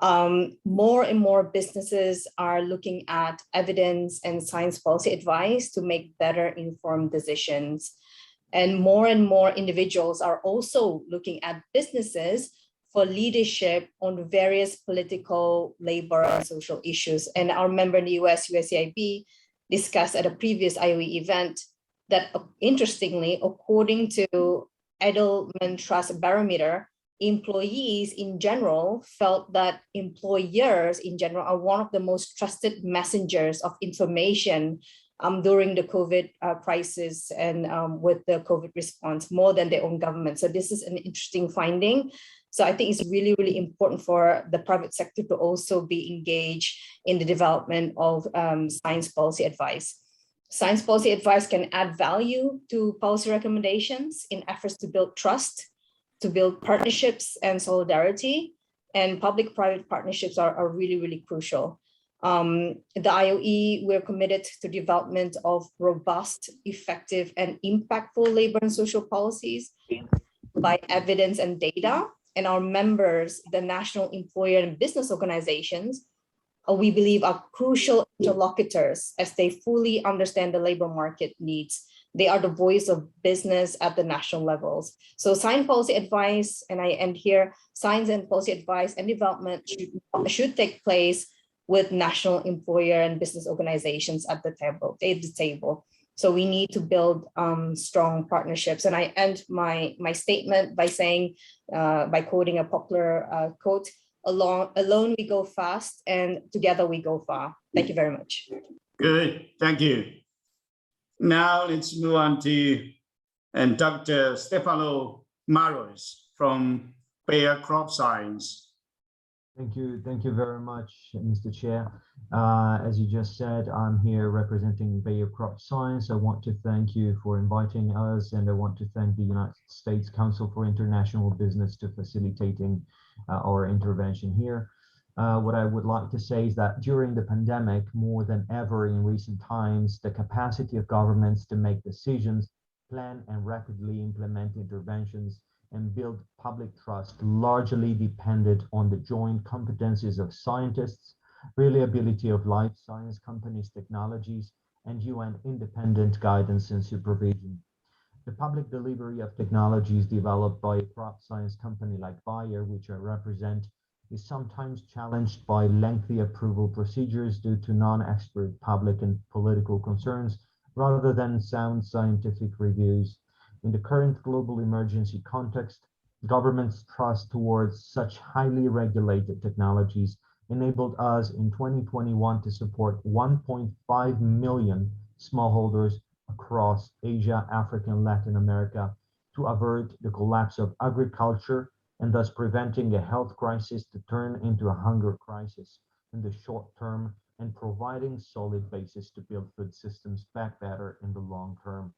More and more businesses are looking at evidence and science policy advice to make better informed decisions. And more individuals are also looking at businesses for leadership on various political, labor, and social issues. And our member in the US, USCIB, discussed at a previous IOE event that, interestingly, according to Edelman Trust Barometer, employees in general felt that employers in general are one of the most trusted messengers of information during the COVID crisis and with the COVID response, more than their own government. So this is an interesting finding. So I think it's really, really important for the private sector to also be engaged in the development of science policy advice. Science policy advice can add value to policy recommendations in efforts to build trust, to build partnerships and solidarity, and public-private partnerships are really, really crucial. The IOE, we're committed to development of robust, effective, and impactful labor and social policies by evidence and data. And our members, the national employer and business organizations, we believe are crucial interlocutors as they fully understand the labor market needs. They are the voice of business at the national levels. So science policy advice, and I end here, science and policy advice and development should take place with national employer and business organizations at the table. So we need to build strong partnerships. And I end my statement by saying, by quoting a popular quote, alone we go fast and together we go far. Thank you very much. Good, thank you. Now let's move on to Dr. Stefano Maros from Bayer Crop Science. Thank you very much, Mr. Chair. As you just said, I'm here representing Bayer Crop Science. I want to thank you for inviting us, and I want to thank the United States Council for International Business to facilitating our intervention here. What I would like to say is that during the pandemic, more than ever in recent times, the capacity of governments to make decisions, plan and rapidly implement interventions, and build public trust largely depended on the joint competencies of scientists, reliability of life science companies' technologies, and UN independent guidance and supervision. The public delivery of technologies developed by a crop science company like Bayer, which I represent, is sometimes challenged by lengthy approval procedures due to non-expert public and political concerns, rather than sound scientific reviews. In the current global emergency context, governments' trust towards such highly regulated technologies enabled us in 2021 to support 1.5 million smallholders across Asia, Africa, and Latin America to avert the collapse of agriculture and thus preventing a health crisis to turn into a hunger crisis in the short term and providing solid basis to build food systems back better in the long term.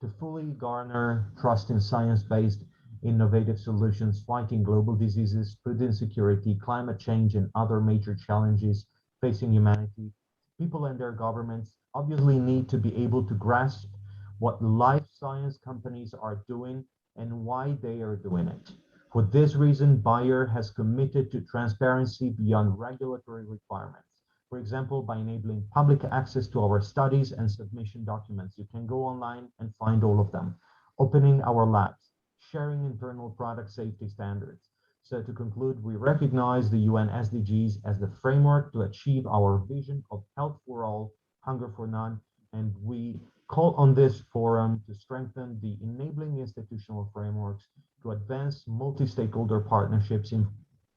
To fully garner trust in science-based innovative solutions fighting global diseases, food insecurity, climate change, and other major challenges facing humanity, people and their governments obviously need to be able to grasp what life science companies are doing and why they are doing it. For this reason, Bayer has committed to transparency beyond regulatory requirements. For example, by enabling public access to our studies and submission documents. You can go online and find all of them. Opening our labs, sharing internal product safety standards. So to conclude, we recognize the UN SDGs as the framework to achieve our vision of health for all, hunger for none, and we call on this forum to strengthen the enabling institutional frameworks to advance multi-stakeholder partnerships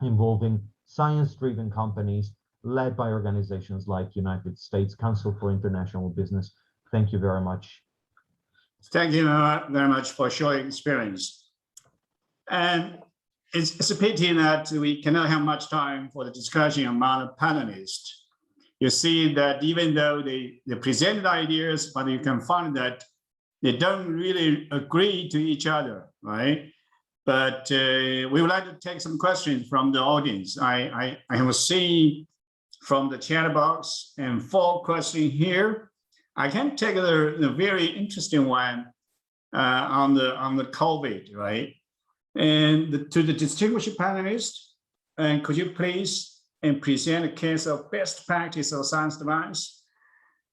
involving science-driven companies led by organizations like United States Council for International Business. Thank you very much. Thank you very much for showing experience. And it's a pity that we cannot have much time for the discussion among the panelists. You see that even though they presented ideas, but you can find that they don't really agree to each other, right? But we would like to take some questions from the audience. I have seen from the chat box and 4 questions here. I can take the very interesting one on the COVID, right? And to the distinguished panelists, and could you please and present a case of best practice of science advance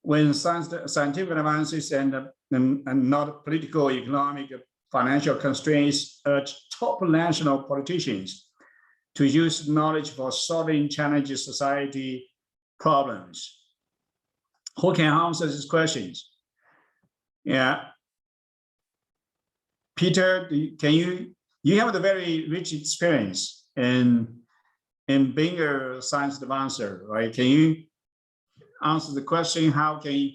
when scientific advances and not political, economic, financial constraints urge top national politicians to use knowledge for solving challenging society problems. Who can answer these questions? Yeah. Peter, you have a very rich experience in being a science advancer, right? Can you answer the question, how can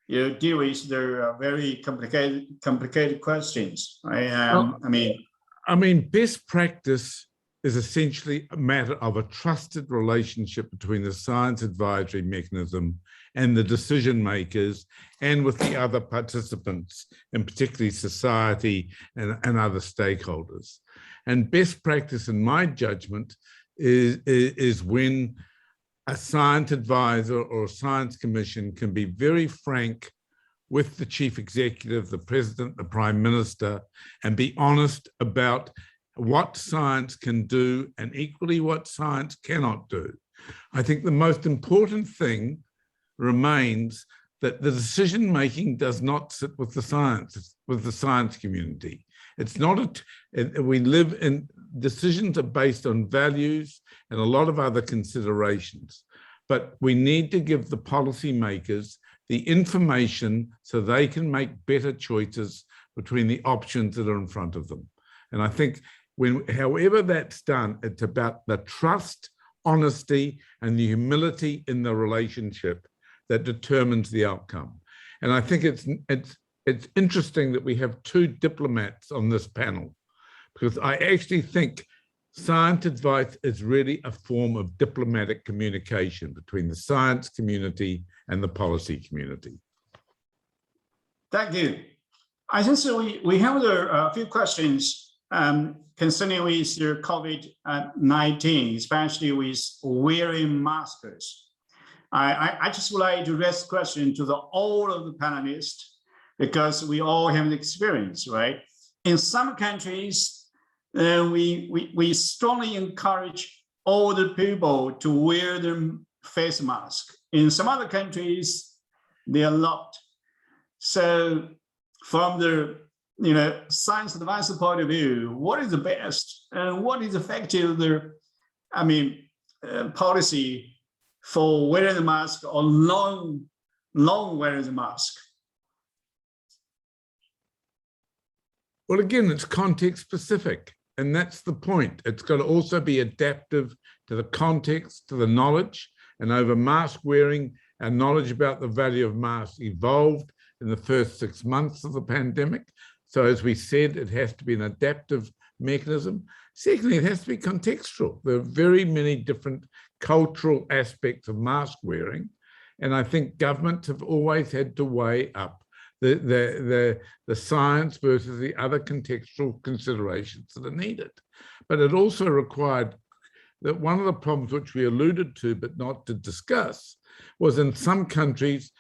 you deal with the very complicated questions, right? I mean, best practice is essentially a matter of a trusted relationship between the science advisory mechanism and the decision makers and with the other participants, and particularly society and other stakeholders. And best practice, in my judgment, is when a science advisor or a science commission can be very frank with the chief executive, the president, the prime minister, and be honest about what science can do and equally what science cannot do. I think the most important thing remains that the decision-making does not sit with the science community. It's not, we live in, decisions are based on values and a lot of other considerations, but we need to give the policymakers the information so they can make better choices between the options that are in front of them. And I think however that's done, it's about the trust, honesty, and the humility in the relationship that determines the outcome. And I think it's interesting that we have two diplomats on this panel, because I actually think science advice is really a form of diplomatic communication between the science community and the policy community. Thank you. I think so we have a few questions concerning with your COVID-19, especially with wearing masks. I just would like to raise a question to all of the panelists, because we all have an experience, right? In some countries, we strongly encourage all the people to wear their face mask. In some other countries, they are not. So from the science advice point of view, what is the best and what is effective policy for wearing the mask or long wearing the mask? Well, again, it's context specific, and that's the point. It's got to also be adaptive to the context, to the knowledge, and over mask wearing, our knowledge about the value of masks evolved in the first 6 months of the pandemic. So as we said, it has to be an adaptive mechanism. Secondly, it has to be contextual. There are very many different cultural aspects of mask wearing. And I think governments have always had to weigh up the science versus the other contextual considerations that are needed. But it also required that one of the problems which we alluded to, but not to discuss, was in some countries,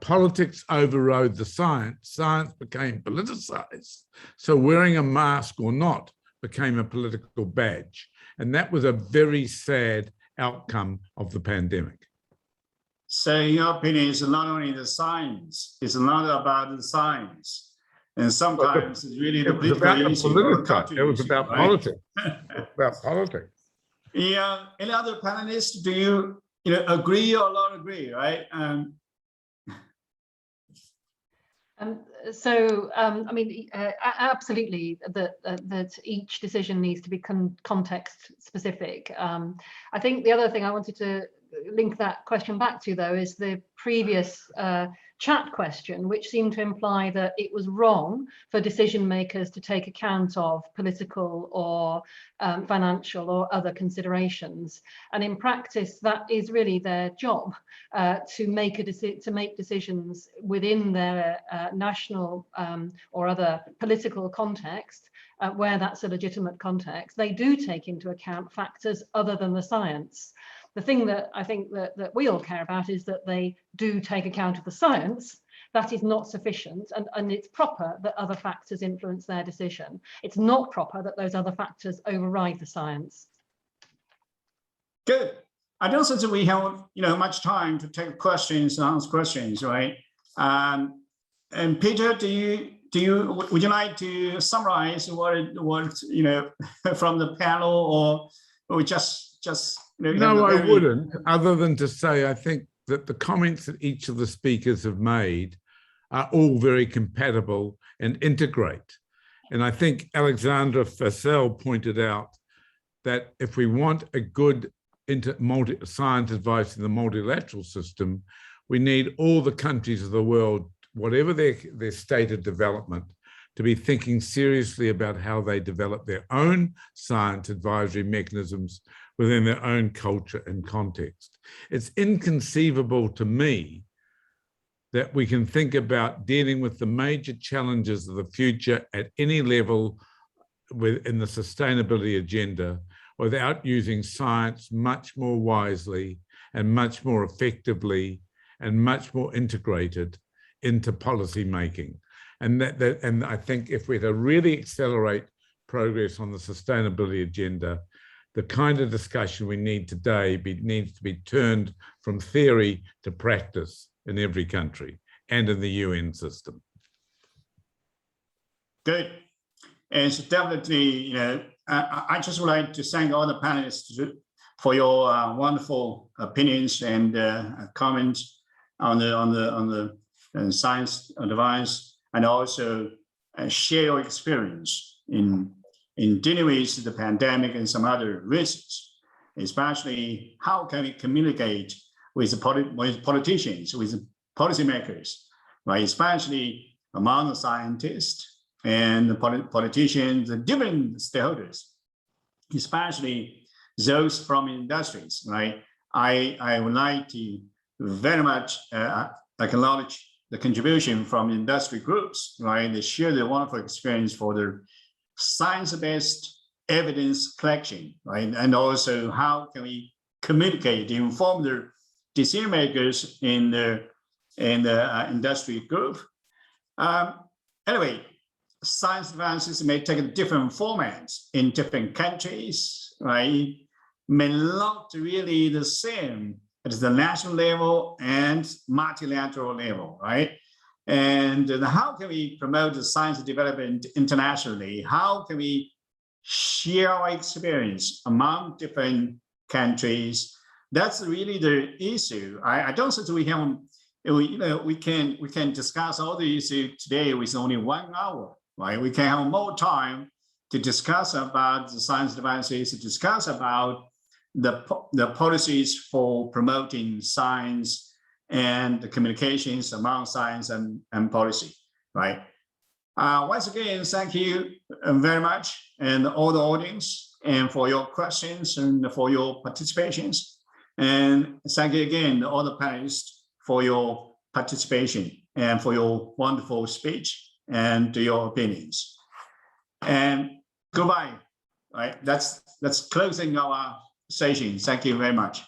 politics overrode the science. Science became politicized. So wearing a mask or not became a political badge. And that was a very sad outcome of the pandemic. So in your opinion, it's not only the science, it's not about the science. And sometimes it's really the political issue. It was about politics. About politics. Yeah. Any other panelists, do you agree or not agree, right? Absolutely, that each decision needs to be context specific. I think the other thing I wanted to link that question back to, though, is the previous chat question, which seemed to imply that it was wrong for decision makers to take account of political or financial or other considerations. And in practice, that is really their job, to make decisions within their national or other political context, where that's a legitimate context. They do take into account factors other than the science. The thing that I think that we all care about is that they do take account of the science. That is not sufficient, and it's proper that other factors influence their decision. It's not proper that those other factors override the science. Good. I don't think that we have, much time to take questions and answer questions, right? And Peter, would you like to summarize what from the panel, or just No, I wouldn't, other than to say I think that the comments that each of the speakers have made are all very compatible and integrate. And I think Alexandra Fassel pointed out that if we want a good science advice in the multilateral system, we need all the countries of the world, whatever their state of development, to be thinking seriously about how they develop their own science advisory mechanisms within their own culture and context. It's inconceivable to me that we can think about dealing with the major challenges of the future at any level within the sustainability agenda without using science much more wisely and much more effectively and much more integrated into policy making. And and I think if we're to really accelerate progress on the sustainability agenda, the kind of discussion we need today needs to be turned from theory to practice in every country and in the UN system. Good. And so definitely, I just would like to thank all the panelists for your wonderful opinions and comments on the science advice, and also share your experience in dealing with the pandemic and some other risks, especially how can we communicate with politicians, with policymakers, right? Especially among the scientists and the politicians, the different stakeholders, especially those from industries, right? I would like to very much acknowledge the contribution from industry groups, right? They share their wonderful experience for their science-based evidence collection, right? And also how can we communicate, inform the decision makers in the industry group. Anyway, science advances may take different formats in different countries, right? May not really the same at the national level and multilateral level, right? And how can we promote the science development internationally? How can we share our experience among different countries? That's really the issue. I don't think we have, we can discuss all the issues today with only 1 hour, right? We can have more time to discuss about the science advances, to discuss about the policies for promoting science and the communications among science and policy, right? Once again, thank you very much, and all the audience, and for your questions and for your participations. And thank you again, all the panelists, for your participation and for your wonderful speech and your opinions. And goodbye, right? That's closing our session. Thank you very much.